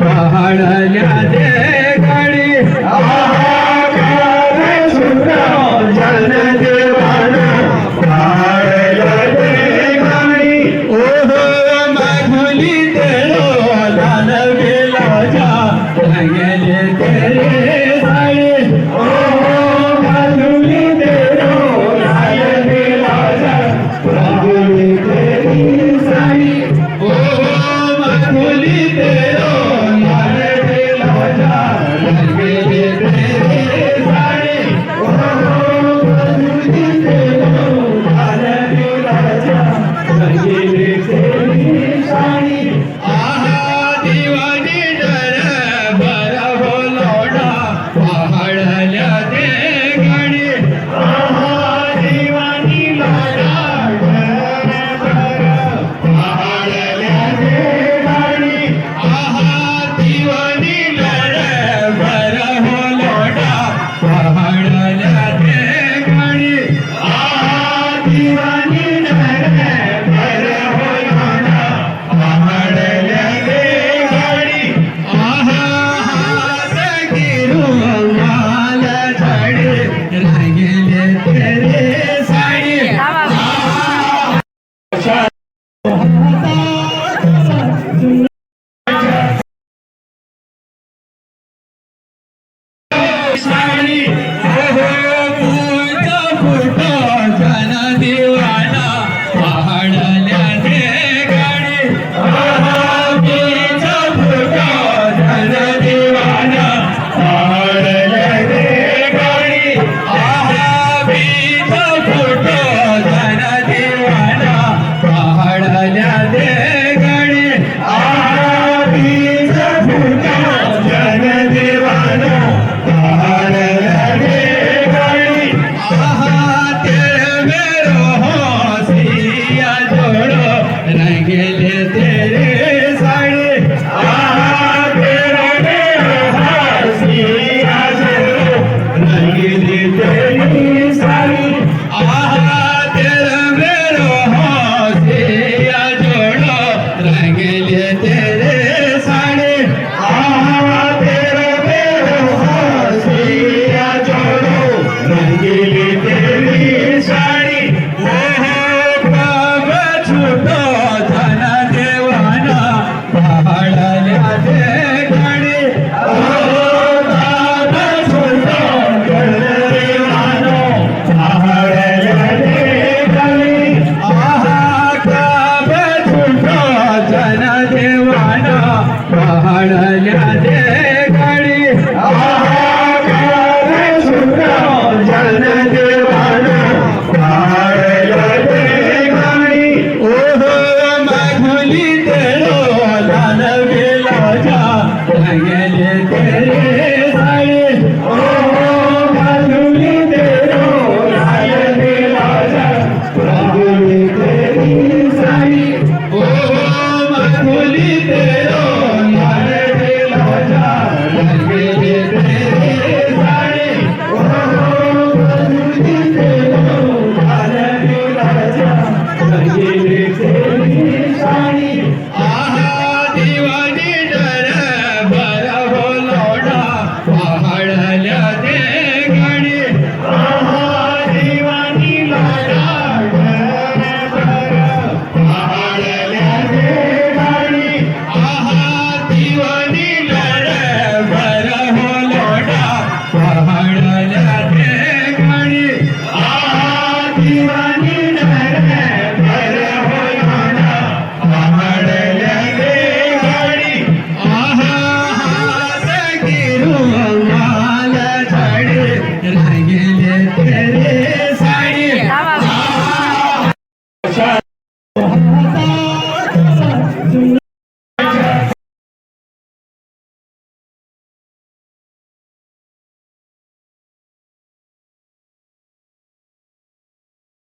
पहाडल्या दे गाडी जन देवाना पहाडल्या दे गाडी ओहो माधुली तेरो लाल विलाजा रंगले तेरे साड़ी ओहो माधुली तेरो लाल विलाजा रंगले तेरी साड़ी ओहो माधुली तेरो लाल विलाजा रंगले तेरी साड़ी ओहो माधुली तेरो लाल विलाजा रंगले तेरी साड़ी आहा दीवानी डर बरा बोलोडा पहाडल्या दे गाडी आहा दीवानी लोडा पहाडल्या दे गाडी आहा दीवानी लोडा बरा बोलोडा पहाडल्या दे गाडी आहा दीवानी लोडा बरा बोलोडा पहाडल्या दे गाडी आहा हात गिरू माल झाडे रांगेले तेरे साडी साडी ओहो पूजा फुटो जन दिवाना पहाडल्या दे गाडी आहा पूजा फुटो जन दिवाना पहाडल्या दे गाडी आहा बीज फुटो जन दिवाना पहाडल्या दे गाडी आहा बीज फुटो जन दिवाना पहाडल्या दे गाडी आहा तेरे मेरो हसिया जोड़ो रंगले तेरे साड़ी आहा तेरे मेरो हसिया जोड़ो रंगले तेरी साड़ी आहा तेरे मेरो हसिया जोड़ो रंगले तेरे साड़ी आहा तेरे मेरो हसिया जोड़ो रंगले तेरी साड़ी ओहो बाब छुटो धन देवाना पहाडल्या दे गाडी ओहो बाब छुटो धन देवाना पहाडल्या दे गाडी आहा बाब छुटो धन देवाना पहाडल्या दे गाडी आहा बाब छुटो धन देवाना पहाडल्या दे गाडी ओहो माधुली तेरो लाल विलाजा रंगले तेरे